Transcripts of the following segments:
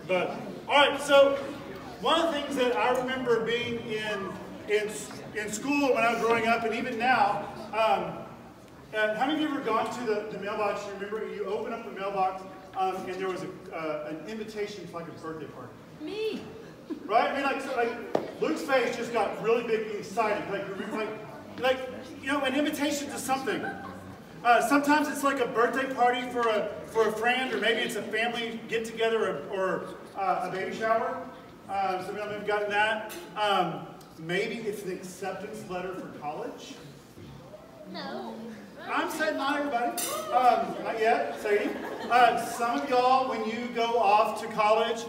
But all right, so one of the things that I remember being in school when I was growing up, and even now, how many of you have ever gone to the mailbox? You remember you open up the mailbox and there was an invitation to like a birthday party. Me. Right? I mean, like Luke's face just got really big and excited. Like an invitation to something. Sometimes it's like a birthday party for a friend, or maybe it's a family get together or a baby shower. Some of you have gotten that. Maybe it's an acceptance letter for college. No. I'm saying not everybody. Not yet, Sadie. Some of y'all, when you go off to college,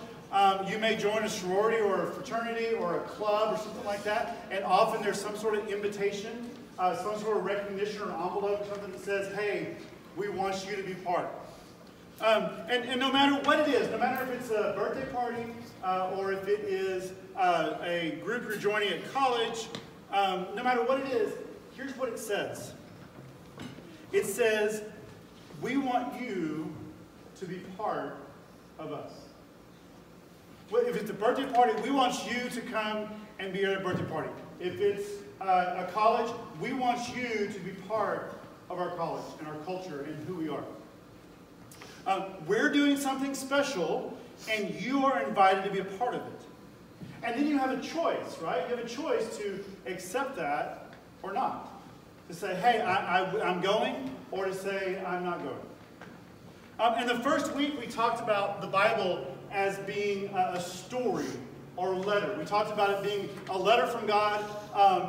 you may join a sorority or a fraternity or a club or something like that, and often there's some sort of invitation, some sort of recognition or an envelope or something that says, hey, we want you to be part. And no matter what it is, no matter if it's a birthday party or if it is a group you're joining at college, no matter what it is, here's what it says. It says, we want you to be part of us. If it's a birthday party, we want you to come and be at a birthday party. If it's a college, we want you to be part of our college and our culture and who we are. We're doing something special, and you are invited to be a part of it. And then you have a choice, right? You have a choice to accept that or not. To say, hey, I'm going, or to say, I'm not going. In the first week, we talked about the Bible as being a story or a letter. We talked about it being a letter from God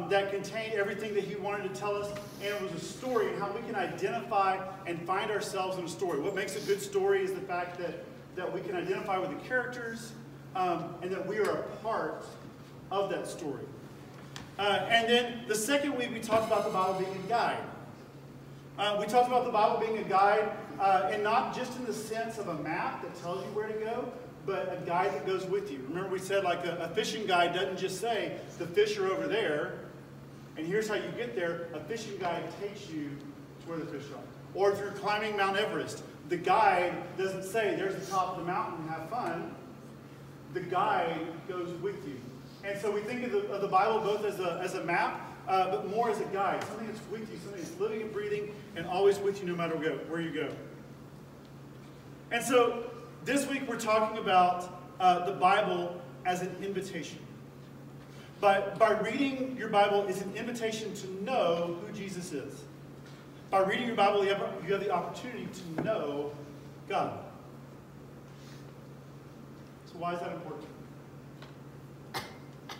that contained everything that He wanted to tell us, and it was a story, and how we can identify and find ourselves in a story. What makes a good story is the fact that we can identify with the characters and that we are a part of that story. And then the second week, we talked about the Bible being a guide. We talked about the Bible being a guide, and not just in the sense of a map that tells you where to go, but a guide that goes with you. Remember we said like a fishing guide doesn't just say, the fish are over there, and here's how you get there. A fishing guide takes you to where the fish are. Or if you're climbing Mount Everest, the guide doesn't say, there's the top of the mountain, have fun. The guide goes with you. And so we think of the Bible both as a map, but more as a guide, something that's with you, something that's living and breathing and always with you no matter where you go. And so this week we're talking about the Bible as an invitation. By reading your Bible is an invitation to know who Jesus is. By reading your Bible, you have the opportunity to know God. So why is that important?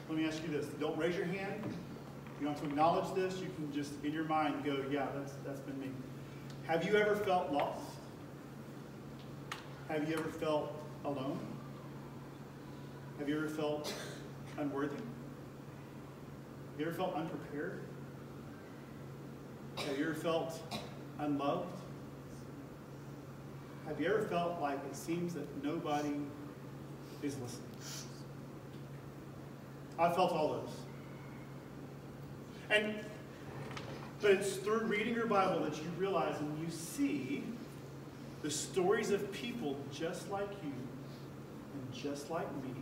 Let me ask you this. Don't raise your hand. You don't have to acknowledge this. You can just, in your mind, go, yeah, that's been me. Have you ever felt lost? Have you ever felt alone? Have you ever felt unworthy? Have you ever felt unprepared? Have you ever felt unloved? Have you ever felt like it seems that nobody is listening? I felt all those. But it's through reading your Bible that you realize and you see the stories of people just like you and just like me,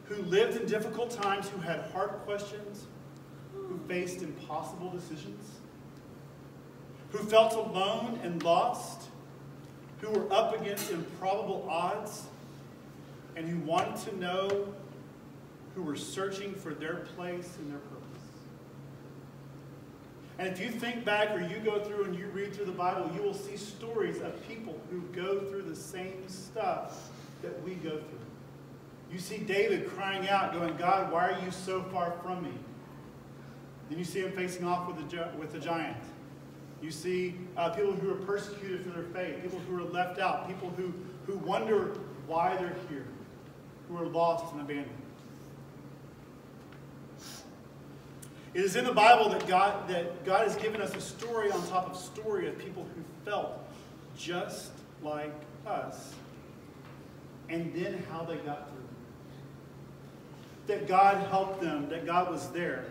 who lived in difficult times, who had hard questions, who faced impossible decisions, who felt alone and lost, who were up against improbable odds, and who wanted to know, who were searching for their place and their purpose. And if you think back or you go through and you read through the Bible, you will see stories of people who go through the same stuff that we go through. You see David crying out, going, God, why are you so far from me? Then you see him facing off with the giant. You see people who are persecuted for their faith, people who are left out, people who wonder why they're here, who are lost and abandoned. It is in the Bible that God has given us a story on top of story of people who felt just like us, and then how they got through. That God helped them, that God was there.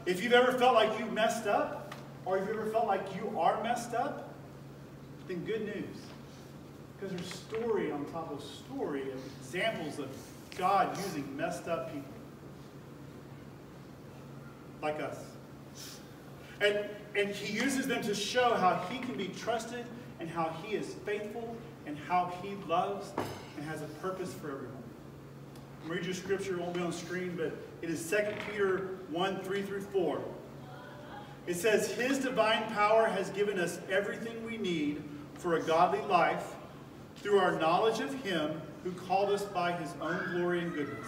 If you've ever felt like you messed up, or if you've ever felt like you are messed up, then good news. Because there's story on top of story of examples of God using messed up people like us. And he uses them to show how he can be trusted and how he is faithful and how he loves and has a purpose for everyone. I'll read you scripture. It won't be on the screen, but it is 2 Peter 1, 3 through 4. It says, his divine power has given us everything we need for a godly life through our knowledge of him who called us by his own glory and goodness.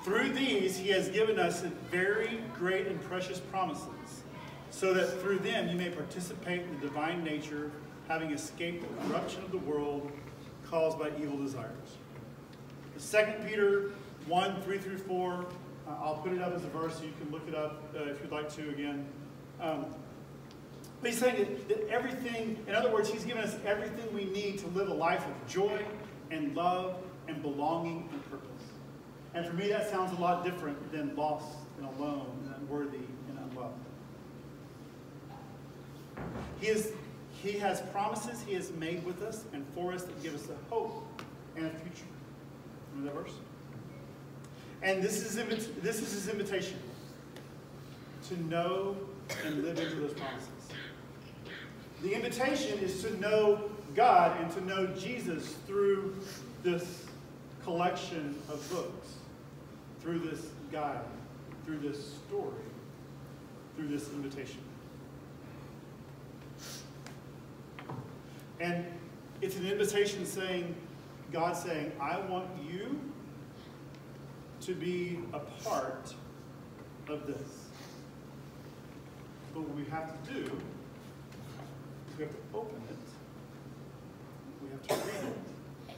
Through these, he has given us very great and precious promises, so that through them you may participate in the divine nature, having escaped the corruption of the world caused by evil desires. 2 Peter 1, 3 through 4, I'll put it up as a verse so you can look it up if you'd like to again. But he's saying that everything, in other words, he's given us everything we need to live a life of joy and love and belonging and purpose. And for me, that sounds a lot different than lost and alone and unworthy and unloved. He has promises he has made with us and for us that give us a hope and a future. Remember that verse? And this is his invitation to know and live into those promises. The invitation is to know God and to know Jesus through this collection of books, through this guide, through this story, through this invitation. And it's an invitation saying, God saying, I want you to be a part of this. But what we have to do is we have to open it, we have to read it,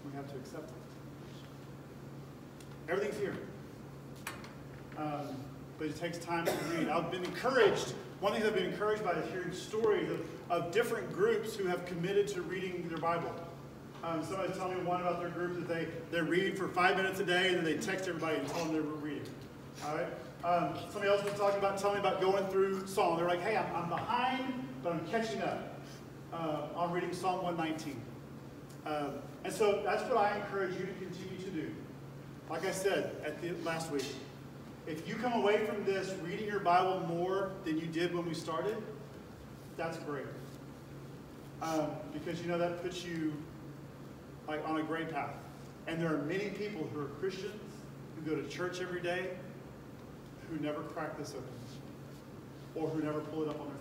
we have to accept it. Everything's here. But it takes time to read. I've been encouraged. One thing I've been encouraged by is hearing stories of different groups who have committed to reading their Bible. Somebody told me one about their group that they read for 5 minutes a day and then they text everybody and tell them they're reading. All right? Somebody else was telling me about going through Psalm. They're like, hey, I'm behind, but I'm catching up on reading Psalm 119. And so that's what I encourage you to continue to do. Like I said last week, if you come away from this reading your Bible more than you did when we started, that's great. Because that puts you like on a great path. And there are many people who are Christians, who go to church every day, who never crack this open, or who never pull it up on their